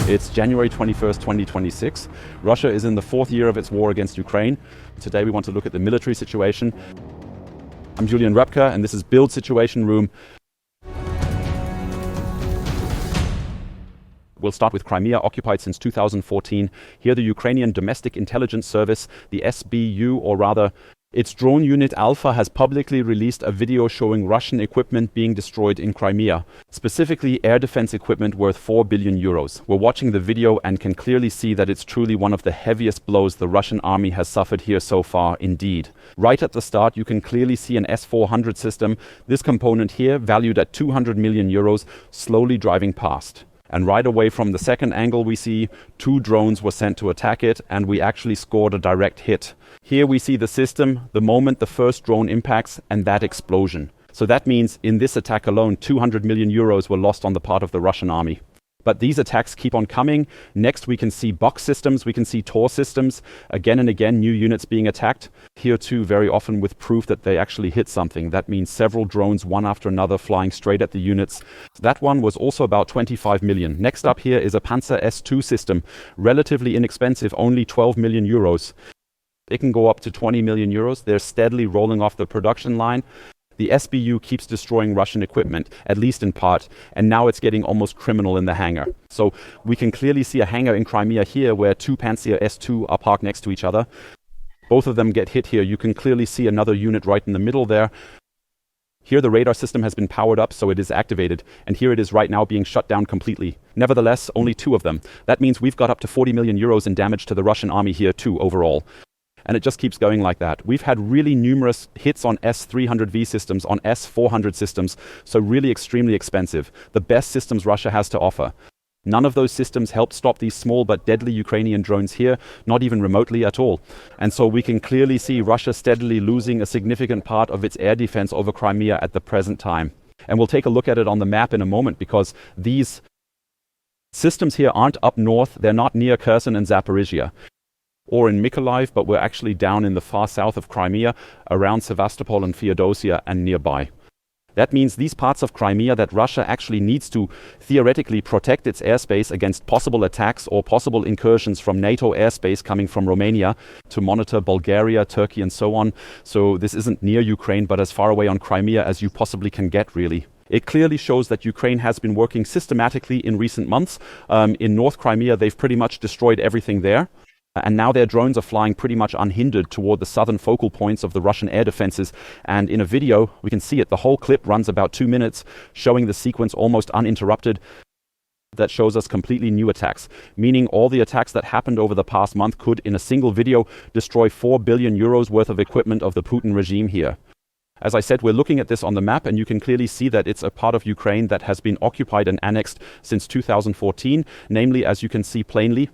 It's January 21st, 2026. Russia is in the fourth year of its war against Ukraine. Today we want to look at the military situation. I'm Julian Repka, and this is BILD Situation Room. We'll start with Crimea, occupied since 2014. Here the Ukrainian Domestic Intelligence Service, the SBU, or rather its drone unit Alpha, has publicly released a video showing Russian equipment being destroyed in Crimea, specifically air defense equipment worth 4 billion euros. We're watching the video and can clearly see that it's truly one of the heaviest blows the Russian army has suffered here so far indeed. Right at the start you can clearly see an S-400 system, this component here valued at 200 million euros, slowly driving past. And right away from the second angle we see 2 drones were sent to attack it, and we actually scored a direct hit. Here we see the system, the moment the first drone impacts, and that explosion. So that means in this attack alone 200 million euros were lost on the part of the Russian army. But these attacks keep on coming. Next we can see box systems, we can see TOR systems, again and again new units being attacked. Here too very often with proof that they actually hit something. That means several drones one after another flying straight at the units. That one was also about 25 million. Next up here is a Panzer S2 system, relatively inexpensive, only 12 million euros. It can go up to 20 million euros. They're steadily rolling off the production line. The SBU keeps destroying Russian equipment, at least in part, and now it's getting almost criminal in the hangar. So we can clearly see a hangar in Crimea here where 2 Panzer S2 are parked next to each other. Both of them get hit here. You can clearly see another unit right in the middle there. Here the radar system has been powered up, so it is activated, and here it is right now being shut down completely. Nevertheless, only 2 of them. That means we've got up to 40 million euros in damage to the Russian army here too overall. And it just keeps going like that. We've had really numerous hits on S-300V systems, on S-400 systems, so really extremely expensive. The best systems Russia has to offer. None of those systems helped stop these small but deadly Ukrainian drones here, not even remotely at all. And so we can clearly see Russia steadily losing a significant part of its air defense over Crimea at the present time. And we'll take a look at it on the map in a moment, because these systems here aren't up north, they're not near Kherson and Zaporizhia, or in Mykolaiv, but we're actually down in the far south of Crimea, around Sevastopol and Feodosia and nearby. That means these parts of Crimea that Russia actually needs to theoretically protect its airspace against possible attacks or possible incursions from NATO airspace coming from Romania to monitor Bulgaria, Turkey and so on. So this isn't near Ukraine, but as far away on Crimea as you possibly can get, really. It clearly shows that Ukraine has been working systematically in recent months. In North Crimea, they've pretty much destroyed everything there. And now their drones are flying pretty much unhindered toward the southern focal points of the Russian air defenses. And in a video, we can see it. The whole clip runs about 2 minutes, showing the sequence almost uninterrupted. That shows us completely new attacks, meaning all the attacks that happened over the past month could, in a single video, destroy 4 billion euros worth of equipment of the Putin regime here. As I said, we're looking at this on the map, and you can clearly see that it's a part of Ukraine that has been occupied and annexed since 2014, namely, as you can see plainly,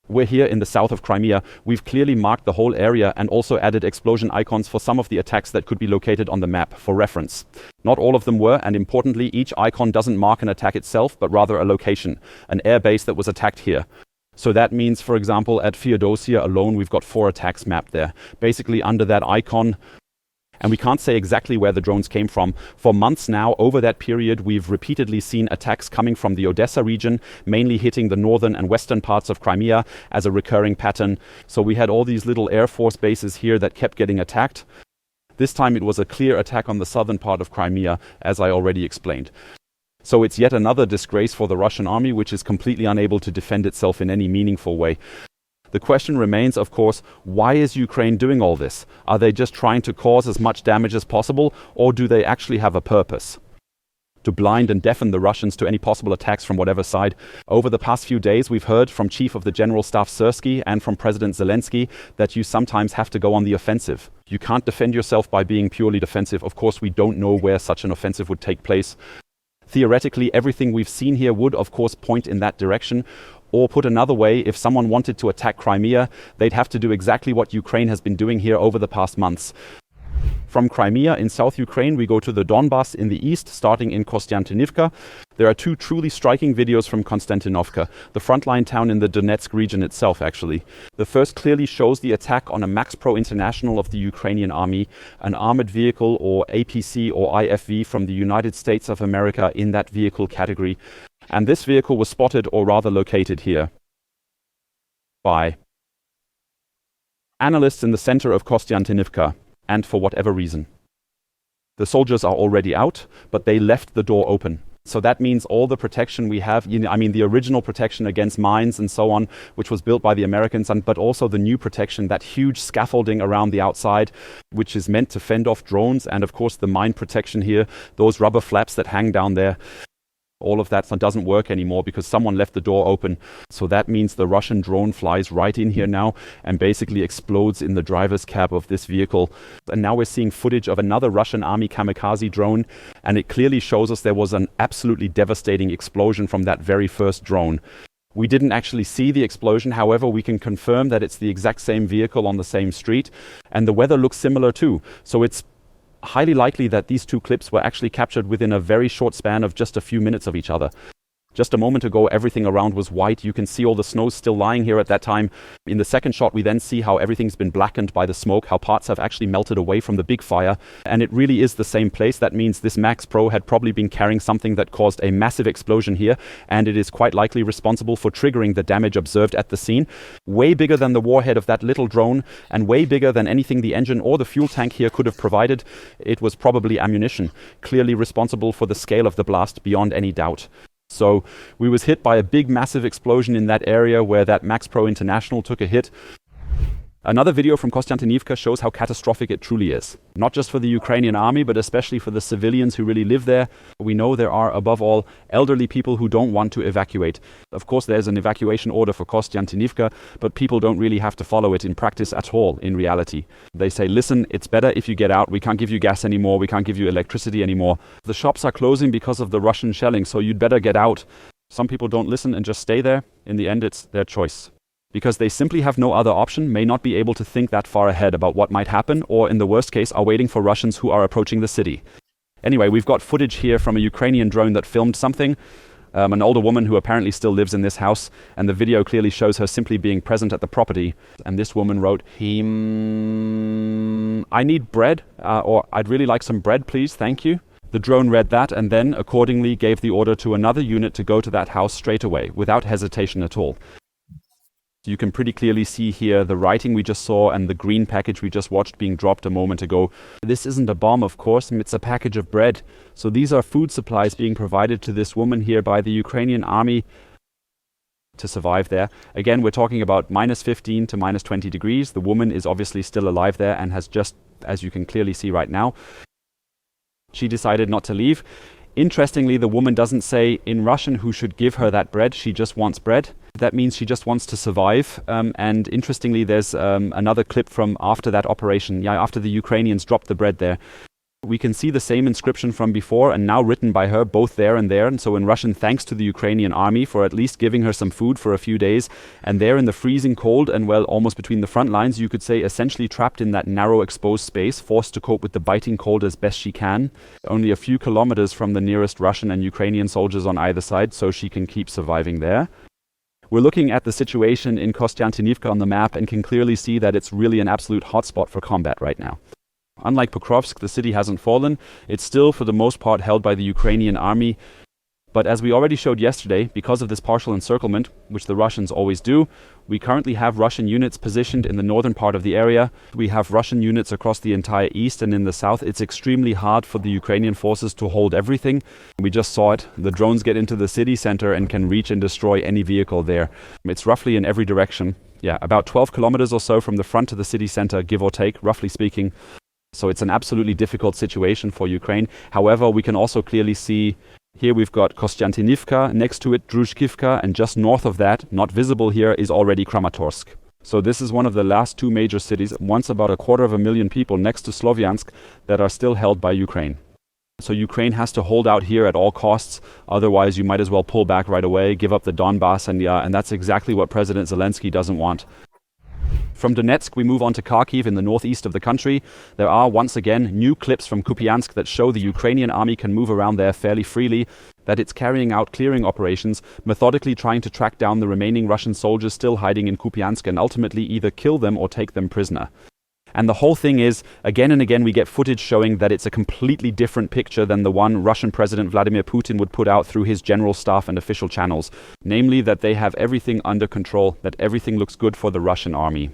we're here in the south of Crimea. We've clearly marked the whole area and also added explosion icons for some of the attacks that could be located on the map for reference. Not all of them were, and importantly, each icon doesn't mark an attack itself, but rather a location, an air base that was attacked here. So that means, for example, at Feodosia alone, we've got 4 attacks mapped there, basically under that icon. And we can't say exactly where the drones came from. For months now, over that period, we've repeatedly seen attacks coming from the Odessa region, mainly hitting the northern and western parts of Crimea as a recurring pattern. So we had all these little Air Force bases here that kept getting attacked. This time it was a clear attack on the southern part of Crimea, as I already explained. So it's yet another disgrace for the Russian army, which is completely unable to defend itself in any meaningful way. The question remains, of course, why is Ukraine doing all this? Are they just trying to cause as much damage as possible, or do they actually have a purpose? To blind and deafen the Russians to any possible attacks from whatever side. Over the past few days, we've heard from Chief of the General Staff Syrskyi and from President Zelensky that you sometimes have to go on the offensive. You can't defend yourself by being purely defensive. Of course, we don't know where such an offensive would take place. Theoretically, everything we've seen here would, of course, point in that direction. Or put another way, if someone wanted to attack Crimea, they'd have to do exactly what Ukraine has been doing here over the past months. From Crimea in South Ukraine, we go to the Donbass in the east, starting in Kostiantynivka. There are 2 truly striking videos from Kostiantynivka, the frontline town in the Donetsk region itself, actually. The first clearly shows the attack on a Max Pro International of the Ukrainian army, an armored vehicle or APC or IFV from the United States of America in that vehicle category. And this vehicle was spotted, or rather located here, by analysts in the center of Kostiantynivka, and for whatever reason. The soldiers are already out, but they left the door open. So that means all the protection we have, the original protection against mines and so on, which was built by the Americans, but also the new protection, that huge scaffolding around the outside, which is meant to fend off drones, and of course the mine protection here, those rubber flaps that hang down there. All of that doesn't work anymore because someone left the door open. So that means the Russian drone flies right in here now and basically explodes in the driver's cab of this vehicle. And now we're seeing footage of another Russian army kamikaze drone, and it clearly shows us there was an absolutely devastating explosion from that very first drone. We didn't actually see the explosion, however, we can confirm that it's the exact same vehicle on the same street, and the weather looks similar too. So it's highly likely that these two clips were actually captured within a very short span of just a few minutes of each other. Just a moment ago, everything around was white. You can see all the snow still lying here at that time. In the second shot, we then see how everything's been blackened by the smoke, how parts have actually melted away from the big fire. And it really is the same place. That means this Max Pro had probably been carrying something that caused a massive explosion here, and it is quite likely responsible for triggering the damage observed at the scene. Way bigger than the warhead of that little drone, and way bigger than anything the engine or the fuel tank here could have provided. It was probably ammunition, clearly responsible for the scale of the blast beyond any doubt. So we was hit by a big, massive explosion in that area where that Max Pro International took a hit. Another video from Kostiantynivka shows how catastrophic it truly is. Not just for the Ukrainian army, but especially for the civilians who really live there. We know there are, above all, elderly people who don't want to evacuate. Of course, there's an evacuation order for Kostiantynivka, but people don't really have to follow it in practice at all, in reality. They say, listen, it's better if you get out. We can't give you gas anymore. We can't give you electricity anymore. The shops are closing because of the Russian shelling, so you'd better get out. Some people don't listen and just stay there. In the end, it's their choice, because they simply have no other option, may not be able to think that far ahead about what might happen, or in the worst case are waiting for Russians who are approaching the city. Anyway, we've got footage here from a Ukrainian drone that filmed something. An older woman who apparently still lives in this house, and the video clearly shows her simply being present at the property. And this woman wrote, I need bread, or I'd really like some bread, please, thank you. The drone read that and then accordingly gave the order to another unit to go to that house straight away, without hesitation at all. You can pretty clearly see here the writing we just saw and the green package we just watched being dropped a moment ago. This isn't a bomb, of course, it's a package of bread. So these are food supplies being provided to this woman here by the Ukrainian army to survive there. Again, we're talking about -15 to -20 degrees. The woman is obviously still alive there and has just, as you can clearly see right now, she decided not to leave. Interestingly, the woman doesn't say in Russian who should give her that bread. She just wants bread. That means she just wants to survive. And interestingly, there's another clip from after that operation. After the Ukrainians dropped the bread there. We can see the same inscription from before and now written by her, both there and there. And so in Russian, thanks to the Ukrainian army for at least giving her some food for a few days. And there in the freezing cold and, well, almost between the front lines, you could say essentially trapped in that narrow exposed space, forced to cope with the biting cold as best she can. Only a few kilometers from the nearest Russian and Ukrainian soldiers on either side, so she can keep surviving there. We're looking at the situation in Kostiantynivka on the map and can clearly see that it's really an absolute hotspot for combat right now. Unlike Pokrovsk, the city hasn't fallen. It's still, for the most part, held by the Ukrainian army. But as we already showed yesterday, because of this partial encirclement, which the Russians always do, we currently have Russian units positioned in the northern part of the area. We have Russian units across the entire east, and in the south it's extremely hard for the Ukrainian forces to hold everything. We just saw it. The drones get into the city center and can reach and destroy any vehicle there. It's roughly in every direction. About 12 kilometers or so from the front to the city center, give or take, roughly speaking. So it's an absolutely difficult situation for Ukraine. However, we can also clearly see here we've got Kostiantynivka, next to it Druzhkivka, and just north of that, not visible here, is already Kramatorsk. So this is one of the last two major cities, once about 250,000 people next to Sloviansk, that are still held by Ukraine. So Ukraine has to hold out here at all costs, otherwise you might as well pull back right away, give up the Donbass, and that's exactly what President Zelensky doesn't want. From Donetsk, we move on to Kharkiv in the northeast of the country. There are, once again, new clips from Kupiansk that show the Ukrainian army can move around there fairly freely, that it's carrying out clearing operations, methodically trying to track down the remaining Russian soldiers still hiding in Kupiansk and ultimately either kill them or take them prisoner. And the whole thing is, again and again, we get footage showing that it's a completely different picture than the one Russian President Vladimir Putin would put out through his general staff and official channels. Namely, that they have everything under control, that everything looks good for the Russian army.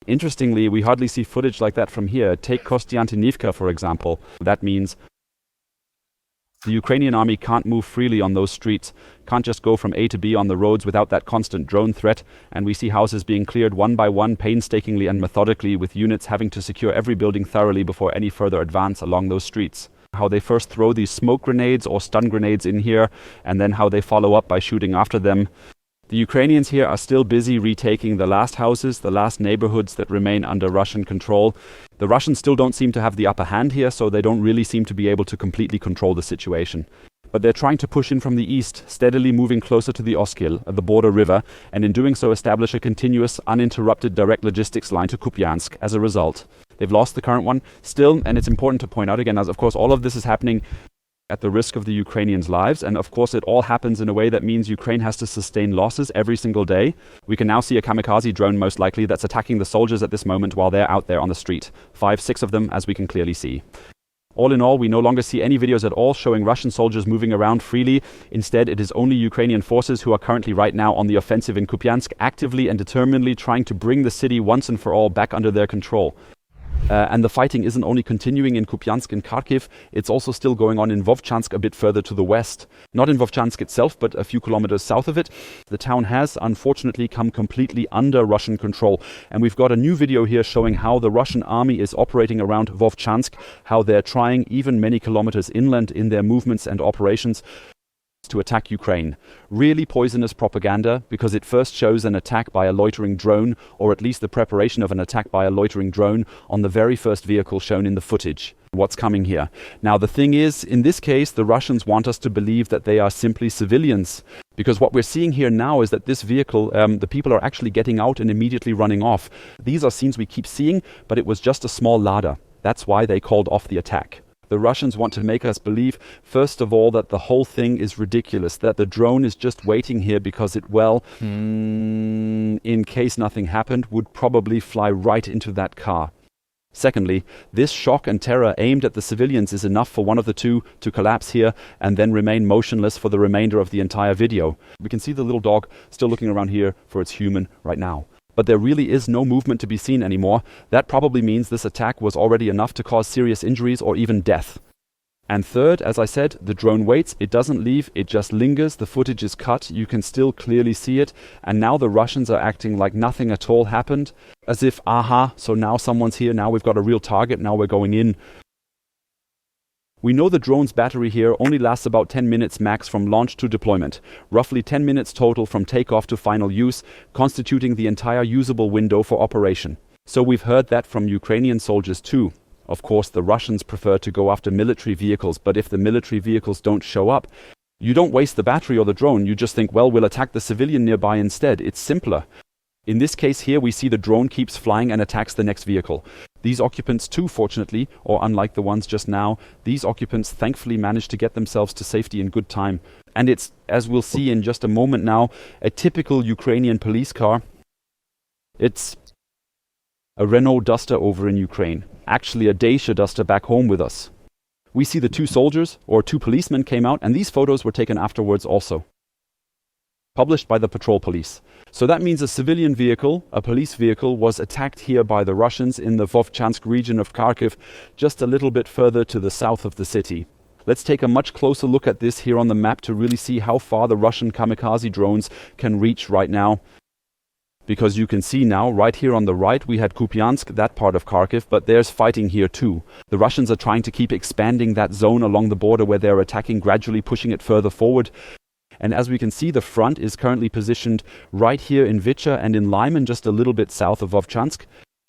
Interestingly, we hardly see footage like that from here. Take Kostiantynivka, for example. That means the Ukrainian army can't move freely on those streets, can't just go from A to B on the roads without that constant drone threat, and we see houses being cleared one by one painstakingly and methodically, with units having to secure every building thoroughly before any further advance along those streets. How they first throw these smoke grenades or stun grenades in here, and then how they follow up by shooting after them. The Ukrainians here are still busy retaking the last houses, the last neighborhoods that remain under Russian control. The Russians still don't seem to have the upper hand here, so they don't really seem to be able to completely control the situation. But they're trying to push in from the east, steadily moving closer to the Oskil, the border river, and in doing so establish a continuous, uninterrupted direct logistics line to Kupiansk as a result. They've lost the current one still, and it's important to point out again, as of course all of this is happening at the risk of the Ukrainians' lives, and of course it all happens in a way that means Ukraine has to sustain losses every single day. We can now see a kamikaze drone most likely that's attacking the soldiers at this moment while they're out there on the street. 5, 6 of them, as we can clearly see. All in all, we no longer see any videos at all showing Russian soldiers moving around freely. Instead, it is only Ukrainian forces who are currently right now on the offensive in Kupiansk, actively and determinedly trying to bring the city once and for all back under their control. And the fighting isn't only continuing in Kupiansk and Kharkiv, it's also still going on in Vovchansk a bit further to the west. Not in Vovchansk itself, but a few kilometers south of it. The town has, unfortunately, come completely under Russian control. And we've got a new video here showing how the Russian army is operating around Vovchansk, how they're trying, even many kilometers inland in their movements and operations, to attack Ukraine. Really poisonous propaganda, because it first shows an attack by a loitering drone, or at least the preparation of an attack by a loitering drone on the very first vehicle shown in the footage. What's coming here? Now the thing is, in this case, the Russians want us to believe that they are simply civilians. Because what we're seeing here now is that this vehicle, the people are actually getting out and immediately running off. These are scenes we keep seeing, but it was just a small Lada. That's why they called off the attack. The Russians want to make us believe, first of all, that the whole thing is ridiculous, that the drone is just waiting here because it, well, in case nothing happened, would probably fly right into that car. Secondly, this shock and terror aimed at the civilians is enough for one of the two to collapse here and then remain motionless for the remainder of the entire video. We can see the little dog still looking around here for its human right now. But there really is no movement to be seen anymore. That probably means this attack was already enough to cause serious injuries or even death. And third, as I said, the drone waits, it doesn't leave, it just lingers, the footage is cut, you can still clearly see it, and now the Russians are acting like nothing at all happened, as if, aha, so now someone's here, now we've got a real target, now we're going in. We know the drone's battery here only lasts about 10 minutes max from launch to deployment, roughly 10 minutes total from takeoff to final use, constituting the entire usable window for operation. So we've heard that from Ukrainian soldiers too. Of course, the Russians prefer to go after military vehicles, but if the military vehicles don't show up, you don't waste the battery or the drone, you just think, well, we'll attack the civilian nearby instead. It's simpler. In this case here, we see the drone keeps flying and attacks the next vehicle. These occupants too, fortunately, or unlike the ones just now, these occupants thankfully managed to get themselves to safety in good time. And it's, as we'll see in just a moment now, a typical Ukrainian police car. It's a Renault Duster over in Ukraine. Actually a Dacia Duster back home with us. We see the two soldiers, or two policemen, came out, and these photos were taken afterwards also. Published by the patrol police. So that means a civilian vehicle, a police vehicle, was attacked here by the Russians in the Vovchansk region of Kharkiv, just a little bit further to the south of the city. Let's take a much closer look at this here on the map to really see how far the Russian kamikaze drones can reach right now. Because you can see now, right here on the right, we had Kupiansk, that part of Kharkiv, but there's fighting here too. The Russians are trying to keep expanding that zone along the border where they're attacking, gradually pushing it further forward. And as we can see, the front is currently positioned right here in Vicha and in Lyman, just a little bit south of Vovchansk.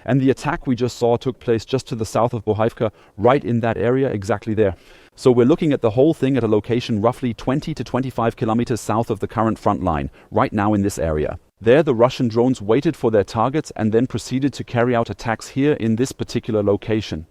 And the attack we just saw took place just to the south of Bohivka, right in that area, exactly there. So we're looking at the whole thing at a location roughly 20 to 25 kilometers south of the current front line, right now in this area. There, the Russian drones waited for their targets and then proceeded to carry out attacks here in this particular location.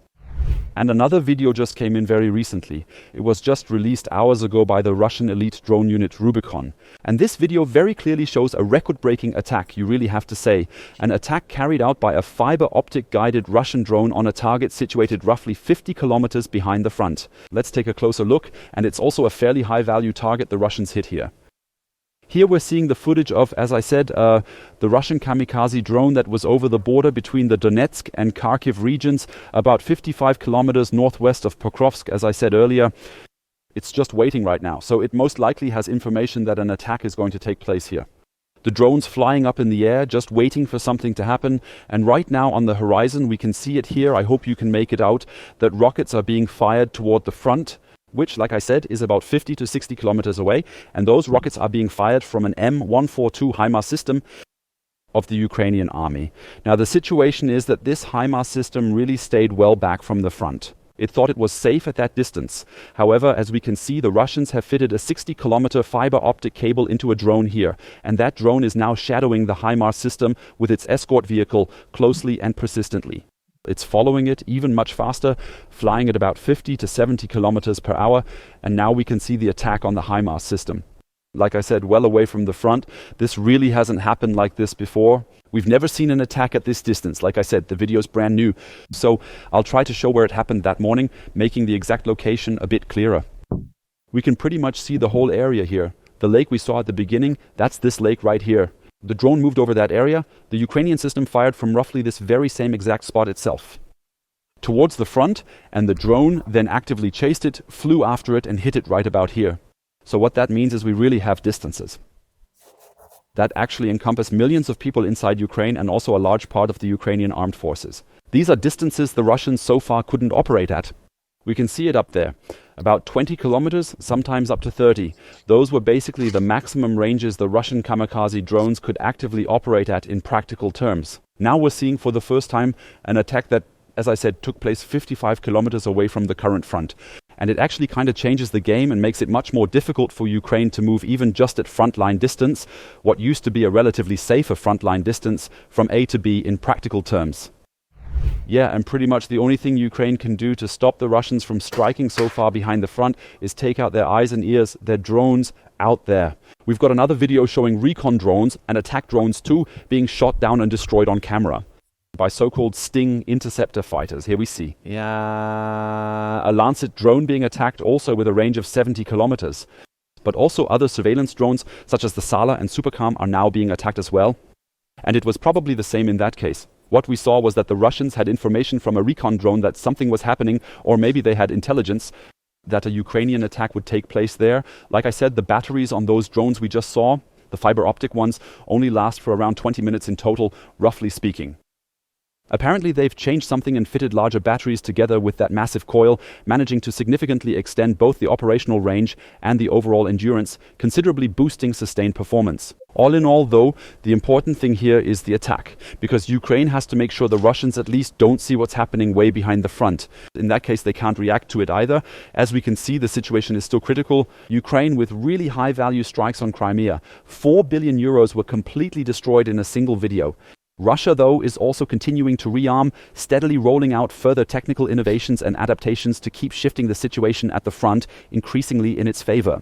And another video just came in very recently. It was just released hours ago by the Russian elite drone unit Rubicon. And this video very clearly shows a record-breaking attack, you really have to say. An attack carried out by a fiber optic guided Russian drone on a target situated roughly 50 kilometers behind the front. Let's take a closer look, and it's also a fairly high value target the Russians hit here. Here we're seeing the footage of, as I said, the Russian kamikaze drone that was over the border between the Donetsk and Kharkiv regions, about 55 kilometers northwest of Pokrovsk, as I said earlier. It's just waiting right now, so it most likely has information that an attack is going to take place here. The drone's flying up in the air, just waiting for something to happen, and right now on the horizon we can see it here, I hope you can make it out, that rockets are being fired toward the front, which, like I said, is about 50 to 60 kilometers away, and those rockets are being fired from an M142 HIMARS system of the Ukrainian army. Now the situation is that this HIMARS system really stayed well back from the front. It thought it was safe at that distance. However, as we can see, the Russians have fitted a 60-kilometer fiber optic cable into a drone here, and that drone is now shadowing the HIMARS system with its escort vehicle closely and persistently. It's following it even much faster, flying at about 50 to 70 kilometers per hour, and now we can see the attack on the HIMARS system. Like I said, well away from the front. This really hasn't happened like this before. We've never seen an attack at this distance. Like I said, the video's brand new. So I'll try to show where it happened that morning, making the exact location a bit clearer. We can pretty much see the whole area here. The lake we saw at the beginning, that's this lake right here. The drone moved over that area. The Ukrainian system fired from roughly this very same exact spot itself towards the front, and the drone then actively chased it, flew after it, and hit it right about here. So what that means is we really have distances that actually encompass millions of people inside Ukraine and also a large part of the Ukrainian armed forces. These are distances the Russians so far couldn't operate at. We can see it up there. About 20 kilometers, sometimes up to 30. Those were basically the maximum ranges the Russian kamikaze drones could actively operate at in practical terms. Now we're seeing for the first time an attack that, as I said, took place 55 kilometers away from the current front. And it actually kind of changes the game and makes it much more difficult for Ukraine to move even just at frontline distance, what used to be a relatively safer frontline distance, from A to B in practical terms. Yeah, and pretty much the only thing Ukraine can do to stop the Russians from striking so far behind the front is take out their eyes and ears, their drones out there. We've got another video showing recon drones and attack drones too being shot down and destroyed on camera by so-called Sting interceptor fighters. Here we see a Lancet drone being attacked also with a range of 70 kilometers. But also other surveillance drones such as the Sala and Supercam are now being attacked as well. And it was probably the same in that case. What we saw was that the Russians had information from a recon drone that something was happening, or maybe they had intelligence that a Ukrainian attack would take place there. Like I said, the batteries on those drones we just saw, the fiber optic ones, only last for around 20 minutes in total, roughly speaking. Apparently they've changed something and fitted larger batteries together with that massive coil, managing to significantly extend both the operational range and the overall endurance, considerably boosting sustained performance. All in all, though, the important thing here is the attack, because Ukraine has to make sure the Russians at least don't see what's happening way behind the front. In that case, they can't react to it either. As we can see, the situation is still critical. Ukraine with really high-value strikes on Crimea. 4 billion euros were completely destroyed in a single video. Russia, though, is also continuing to rearm, steadily rolling out further technical innovations and adaptations to keep shifting the situation at the front increasingly in its favor.